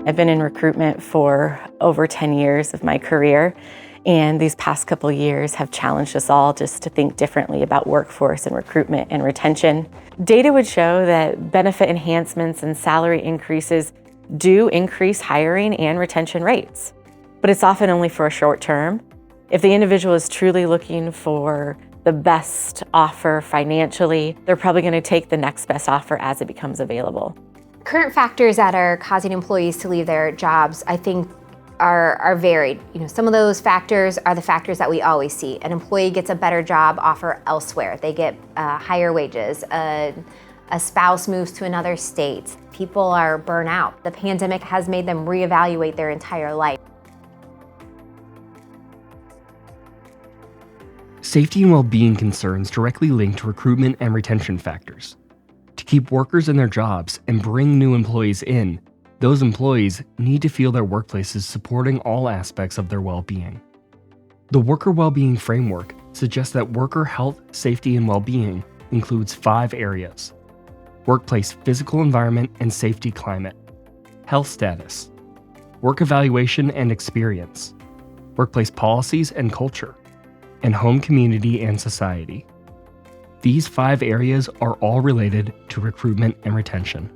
I've been in recruitment for over 10 years of my career, and these past couple years have challenged us all just to think differently about workforce and recruitment and retention. Data would show that benefit enhancements and salary increases do increase hiring and retention rates, but it's often only for a short term. If the individual is truly looking for the best offer financially, they're probably going to take the next best offer as it becomes available. Current factors that are causing employees to leave their jobs, I think, are varied. Some of those factors are the factors that we always see. An employee gets a better job offer elsewhere. They get higher wages. A spouse moves to another state. People are burnt out. The pandemic has made them reevaluate their entire life. Safety and well-being concerns directly link to recruitment and retention factors. To keep workers in their jobs and bring new employees in, those employees need to feel their workplace is supporting all aspects of their well-being. The Worker Well-Being Framework suggests that worker health, safety, and well-being includes 5 areas: workplace physical environment and safety climate, health status, work evaluation and experience, workplace policies and culture, and home community and society. These 5 areas are all related to recruitment and retention.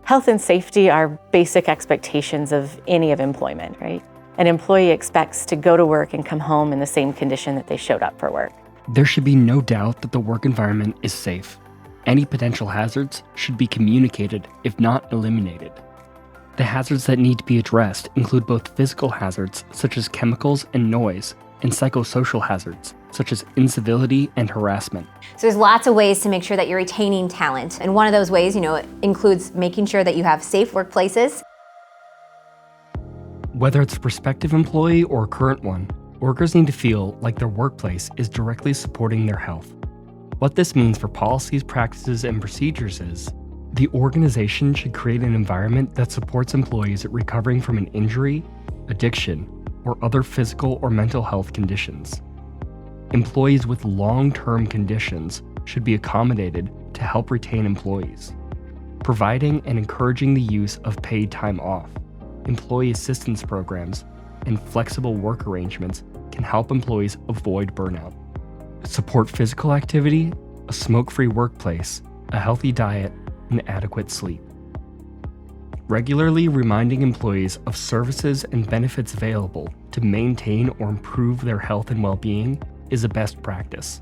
Health and safety are basic expectations of any of employment, right? An employee expects to go to work and come home in the same condition that they showed up for work. There should be no doubt that the work environment is safe. Any potential hazards should be communicated, if not eliminated. The hazards that need to be addressed include both physical hazards, such as chemicals and noise, and psychosocial hazards, such as incivility and harassment. So there's lots of ways to make sure that you're retaining talent. And one of those ways, includes making sure that you have safe workplaces. Whether it's a prospective employee or a current one, workers need to feel like their workplace is directly supporting their health. What this means for policies, practices, and procedures is the organization should create an environment that supports employees recovering from an injury, addiction, or other physical or mental health conditions. Employees with long-term conditions should be accommodated to help retain employees. Providing and encouraging the use of paid time off, employee assistance programs, and flexible work arrangements can help employees avoid burnout. Support physical activity, a smoke-free workplace, a healthy diet, and adequate sleep. Regularly reminding employees of services and benefits available to maintain or improve their health and well-being is a best practice.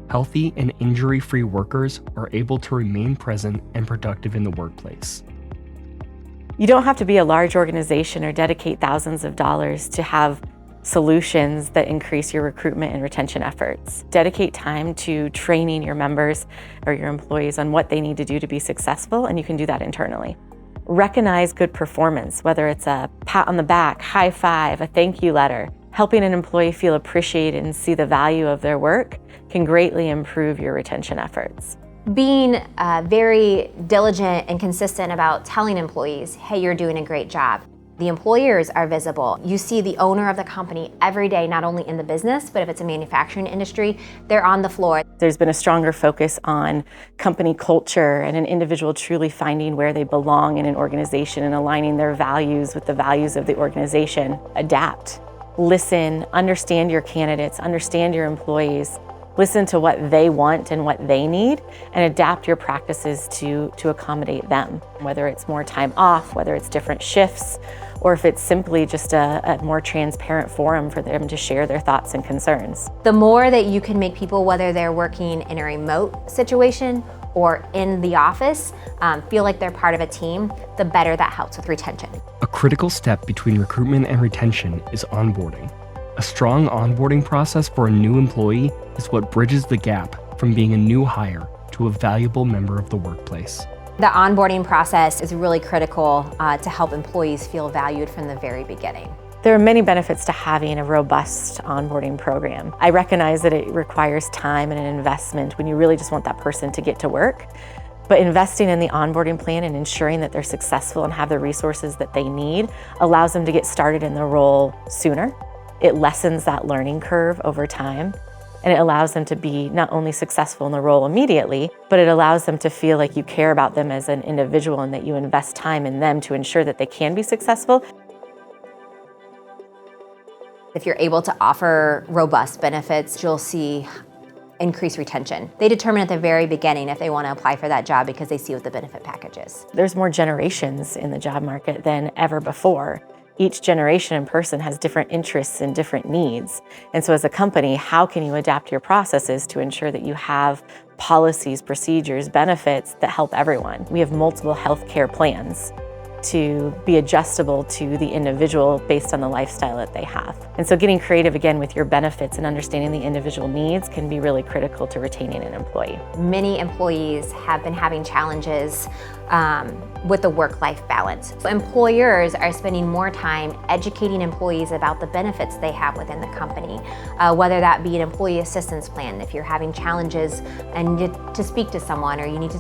Healthy and injury-free workers are able to remain present and productive in the workplace. You don't have to be a large organization or dedicate thousands of dollars to have solutions that increase your recruitment and retention efforts. Dedicate time to training your members or your employees on what they need to do to be successful, and you can do that internally. Recognize good performance, whether it's a pat on the back, high five, a thank you letter. Helping an employee feel appreciated and see the value of their work can greatly improve your retention efforts. Being very diligent and consistent about telling employees, hey, you're doing a great job. The employers are visible. You see the owner of the company every day, not only in the business, but if it's a manufacturing industry, they're on the floor. There's been a stronger focus on company culture and an individual truly finding where they belong in an organization and aligning their values with the values of the organization. Adapt, listen, understand your candidates, understand your employees, listen to what they want and what they need, and adapt your practices to accommodate them. Whether it's more time off, whether it's different shifts, or if it's simply just a more transparent forum for them to share their thoughts and concerns. The more that you can make people, whether they're working in a remote situation or in the office, feel like they're part of a team, the better that helps with retention. A critical step between recruitment and retention is onboarding. A strong onboarding process for a new employee is what bridges the gap from being a new hire to a valuable member of the workplace. The onboarding process is really critical to help employees feel valued from the very beginning. There are many benefits to having a robust onboarding program. I recognize that it requires time and an investment when you really just want that person to get to work. But investing in the onboarding plan and ensuring that they're successful and have the resources that they need allows them to get started in the role sooner. It lessens that learning curve over time. And it allows them to be not only successful in the role immediately, but it allows them to feel like you care about them as an individual and that you invest time in them to ensure that they can be successful. If you're able to offer robust benefits, you'll see increased retention. They determine at the very beginning if they want to apply for that job because they see what the benefit package is. There's more generations in the job market than ever before. Each generation and person has different interests and different needs. And so as a company, how can you adapt your processes to ensure that you have policies, procedures, benefits that help everyone? We have multiple healthcare plans to be adjustable to the individual based on the lifestyle that they have. And so getting creative again with your benefits and understanding the individual needs can be really critical to retaining an employee. Many employees have been having challenges with the work-life balance. So employers are spending more time educating employees about the benefits they have within the company, whether that be an employee assistance plan, if you're having challenges and need to speak to someone, or you need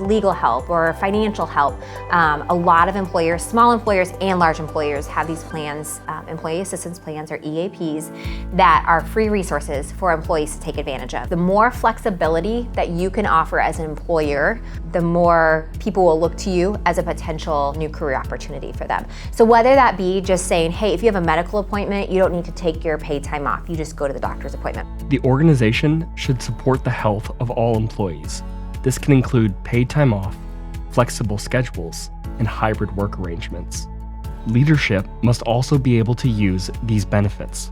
legal help or financial help. A lot of employers, small employers and large employers, have these plans, employee assistance plans or EAPs, that are free resources for employees to take advantage of. The more flexibility that you can offer as an employer, the more people will look to you as a potential new career opportunity for them. So whether that be just saying, hey, if you have a medical appointment, you don't need to take your paid time off, you just go to the doctor's appointment. The organization should support the health of all employees. This can include paid time off, flexible schedules, and hybrid work arrangements. Leadership must also be able to use these benefits.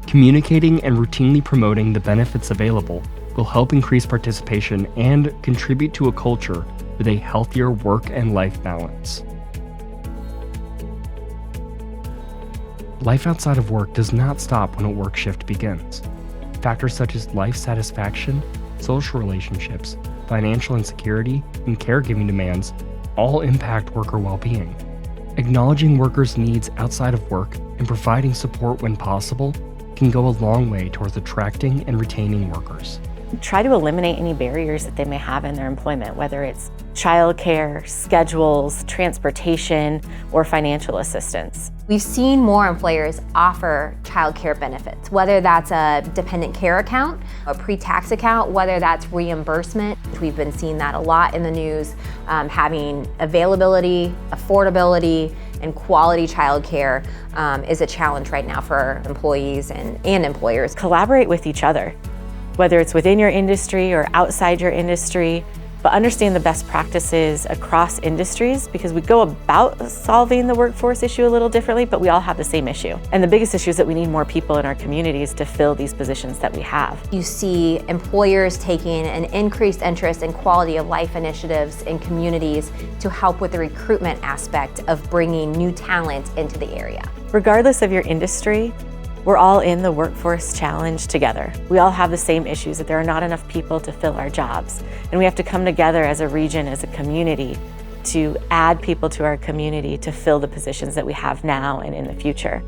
Communicating and routinely promoting the benefits available will help increase participation and contribute to a culture with a healthier work and life balance. Life outside of work does not stop when a work shift begins. Factors such as life satisfaction, social relationships, financial insecurity, and caregiving demands all impact worker well-being. Acknowledging workers' needs outside of work and providing support when possible can go a long way towards attracting and retaining workers. Try to eliminate any barriers that they may have in their employment, whether it's childcare, schedules, transportation, or financial assistance. We've seen more employers offer childcare benefits, whether that's a dependent care account, a pre-tax account, whether that's reimbursement. We've been seeing that a lot in the news, having availability, affordability, and quality childcare is a challenge right now for employees and employers. Collaborate with each other, whether it's within your industry or outside your industry, but understand the best practices across industries, because we go about solving the workforce issue a little differently, but we all have the same issue. And the biggest issue is that we need more people in our communities to fill these positions that we have. You see employers taking an increased interest in quality of life initiatives in communities to help with the recruitment aspect of bringing new talent into the area. Regardless of your industry, we're all in the workforce challenge together. We all have the same issues, that there are not enough people to fill our jobs. And we have to come together as a region, as a community, to add people to our community to fill the positions that we have now and in the future.